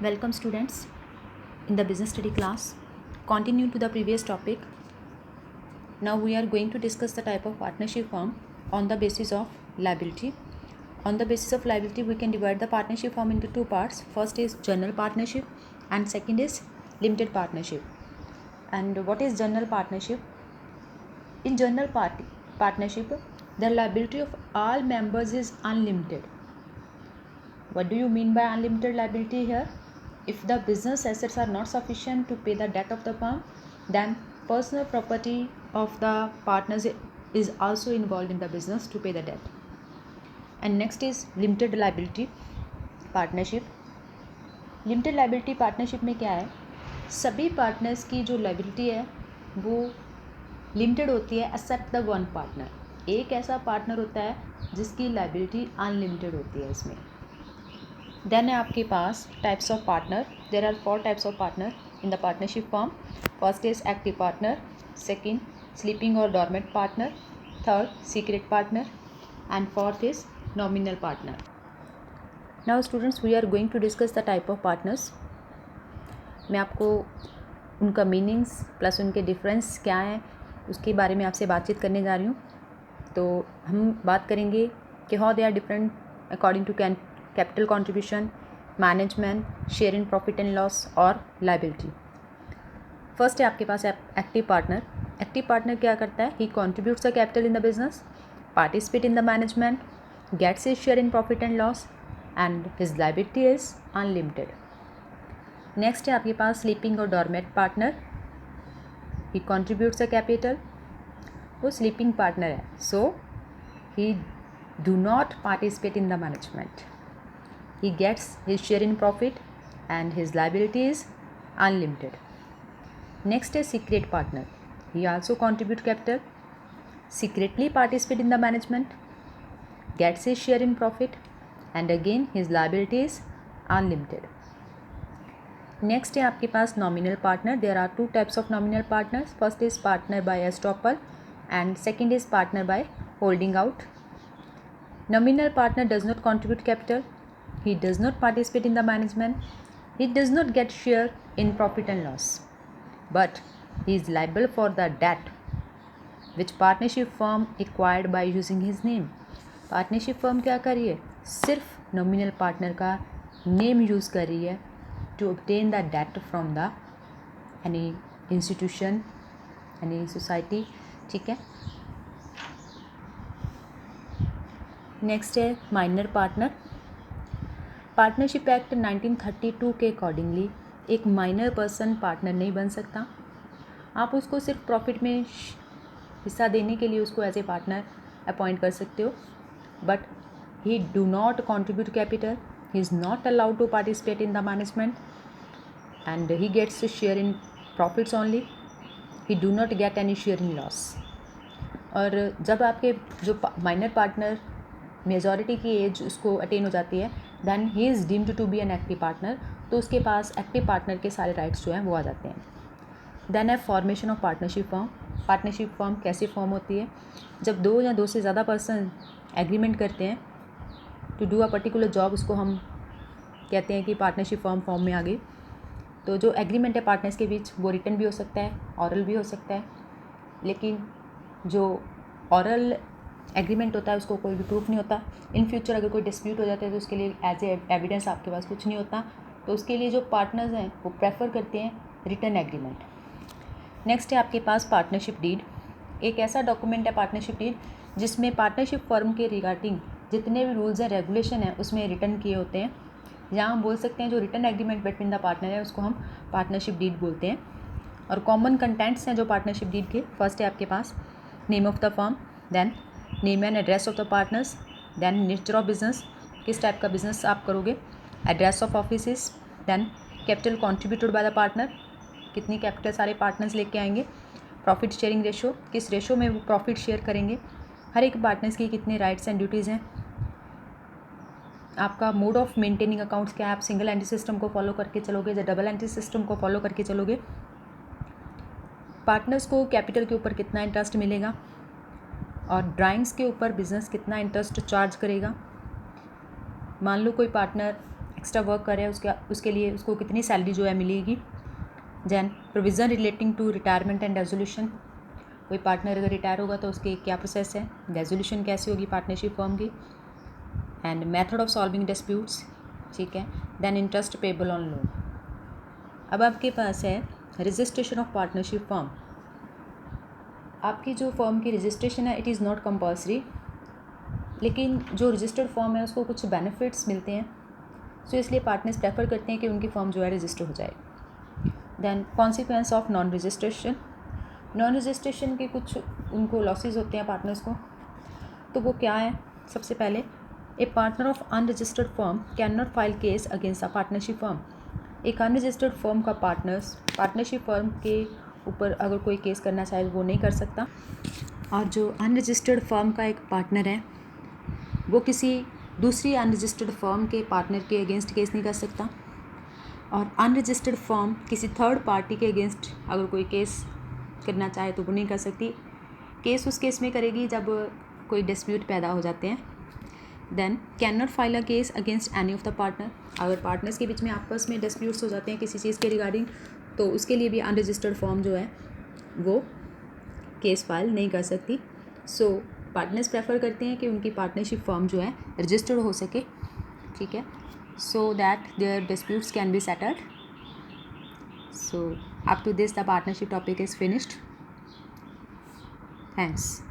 Welcome students in the business study class. Continue to the previous topic. Now we are going to discuss the type of partnership firm on the basis of liability. On the basis of liability, we can divide the partnership firm into two parts. First is general partnership and second is limited partnership. And what is general partnership? In general partnership, the liability of all members is unlimited. What do you mean by unlimited liability here? If the business assets are not sufficient to pay the debt of the firm, then personal property of the partners is also involved in the business to pay the debt. And next is limited liability partnership. Limited liability partnership में क्या है, सभी partners की जो liability है वो limited होती है एक्सेप्ट द वन पार्टनर. एक ऐसा पार्टनर होता है जिसकी लाइबिलिटी अनलिमिटेड होती है इसमें. देन है आपके पास types of partner. There are 4 types of partner in the partnership form. First is active partner, second sleeping और dormant partner, third secret partner and fourth is nominal partner. Now students, we are going to discuss the type of partners. मैं आपको उनका meanings plus उनके difference क्या हैं उसके बारे में आपसे बातचीत करने जा रही हूँ. तो हम बात करेंगे कि how they are different according to capital contribution, management, share in profit and loss और लाइबिलिटी. फर्स्ट है आपके पास एक्टिव पार्टनर. एक्टिव पार्टनर क्या करता है? He contributes the capital in the business, participate in the management, gets his share in profit and loss and his liability is unlimited. Next है आपके पास स्लीपिंग और dormant partner. He contributes the capital, वो sleeping partner है, सो ही do not participate in the management. He gets his share in profit and his liability is unlimited. Next is secret partner. He also contribute capital, secretly participate in the management, gets his share in profit and again his liability is unlimited. Next है आपके पास nominal partner. There are 2 types of nominal partners. First is partner by estoppel and second is partner by holding out. Nominal partner does not contribute capital. He does not participate in the management. He does not get share in profit and loss. But he is liable for the debt which partnership firm acquired by using his name. Partnership firm क्या कर रही है? सिर्फ nominal partner का name use कर रही है to obtain the debt from the any institution, any society. ठीक है. नेक्स्ट है माइनर पार्टनर. पार्टनरशिप एक्ट 1932 के अकॉर्डिंगली एक माइनर पर्सन पार्टनर नहीं बन सकता. आप उसको सिर्फ प्रॉफिट में हिस्सा देने के लिए उसको एज ए पार्टनर अपॉइंट कर सकते हो, but he do not contribute capital, he is not allowed to participate in the management and he gets share in profits only. He do not get any share in loss. और जब आपके जो minor partner majority की age उसको attain हो जाती है, then he is deemed to be an active partner. तो उसके पास एक्टिव पार्टनर के सारे राइट्स जो हैं वो आ जाते हैं. देन है formation of partnership firm. Partnership firm कैसे फॉर्म होती है? जब 2 या 2 से ज़्यादा पर्सन एग्रीमेंट करते हैं to do a particular job, उसको हम कहते हैं कि पार्टनरशिप फॉर्म में आ गई. तो जो एग्रीमेंट है पार्टनर्स के बीच वो रिटन भी हो सकता है, ऑरल भी हो सकता है. लेकिन जो ऑरल एग्रीमेंट होता है उसको कोई भी प्रूफ नहीं होता. इन फ्यूचर अगर कोई डिस्प्यूट हो जाता है तो उसके लिए एज ए एविडेंस आपके पास कुछ नहीं होता. तो उसके लिए जो पार्टनर्स हैं वो प्रेफर करते हैं रिटन एग्रीमेंट. नेक्स्ट है आपके पास पार्टनरशिप डीड. एक ऐसा डॉक्यूमेंट है पार्टनरशिप डीड जिसमें पार्टनरशिप फर्म के रिगार्डिंग जितने भी रूल्स हैं रेगुलेशन हैं उसमें रिटन किए होते हैं. यहाँ हम बोल सकते हैं जो written agreement between the partner है उसको हम पार्टनरशिप डीड बोलते हैं. और कॉमन कंटेंट्स हैं जो पार्टनरशिप डीड के. फर्स्ट है आपके पास name of the firm, then name and address of the partners, then nature of business, किस टाइप का बिजनेस आप करोगे, address of office, then capital contributed by the partner, कितनी कैपिटल सारे पार्टनर्स लेके आएंगे, प्रॉफिट शेयरिंग रेशो, किस ratio में वो प्रॉफिट शेयर करेंगे, हर एक पार्टनर्स की कितने राइट्स एंड ड्यूटीज़ हैं, आपका मोड ऑफ मेंटेनिंग अकाउंट्स क्या है, आप सिंगल एंट्री सिस्टम को फॉलो करके चलोगे या डबल एंट्री सिस्टम को फॉलो करके चलोगे, पार्टनर्स को कैपिटल के ऊपर कितना इंटरेस्ट मिलेगा और ड्राइंग्स के ऊपर बिजनेस कितना इंटरेस्ट चार्ज करेगा. मान लो कोई पार्टनर एक्स्ट्रा वर्क कर रहा है उसके लिए उसको कितनी सैलरी जो है मिलेगी। Then provision relating to retirement and resolution, कोई पार्टनर अगर रिटायर होगा तो उसकी क्या प्रोसेस है, रेजोल्यूशन कैसी होगी पार्टनरशिप फर्म की, and method of solving disputes, ठीक है। Then interest payable on loan. अब आपके पास है रजिस्ट्रेशन ऑफ पार्टनरशिप फर्म। आपकी जो फर्म की रजिस्ट्रेशन है इट इज़ नॉट कंपल्सरी, लेकिन जो रजिस्टर्ड फर्म है उसको कुछ बेनिफिट्स मिलते हैं, सो इसलिए पार्टनर्स प्रेफर करते हैं कि उनकी फर्म जो है रजिस्टर हो जाए। Then consequence of non registration, non registration के कुछ उनको लॉसेस होते हैं पार्टनर्स को, तो वो क्या है। सबसे पहले a partner of unregistered firm can not file case against a partnership firm. एक अनरजिस्टर्ड फर्म का पार्टनरशिप फर्म के ऊपर अगर कोई केस करना चाहे वो नहीं कर सकता। और जो अनरजिस्टर्ड फर्म का एक पार्टनर है वो किसी दूसरी अनरजिस्टर्ड फर्म के पार्टनर के अगेंस्ट केस नहीं कर सकता। और अनरजिस्टर्ड फर्म किसी थर्ड पार्टी के अगेंस्ट अगर कोई केस करना चाहे तो वो नहीं कर सकती। केस उस केस में करेगी जब कोई डिस्प्यूट पैदा हो जाते हैं। Then can not file a case against any of the partner, अगर पार्टनर्स के बीच में आपस में डिस्प्यूट्स हो जाते हैं किसी चीज़ के रिगार्डिंग, तो उसके लिए भी अनरजिस्टर्ड फर्म जो है वो केस फाइल नहीं कर सकती। सो पार्टनर्स प्रेफर करते हैं कि उनकी पार्टनरशिप फर्म जो है रजिस्टर्ड हो सके, ठीक है, so that there disputes can be settled. So up to this the partnership topic is finished. Thanks.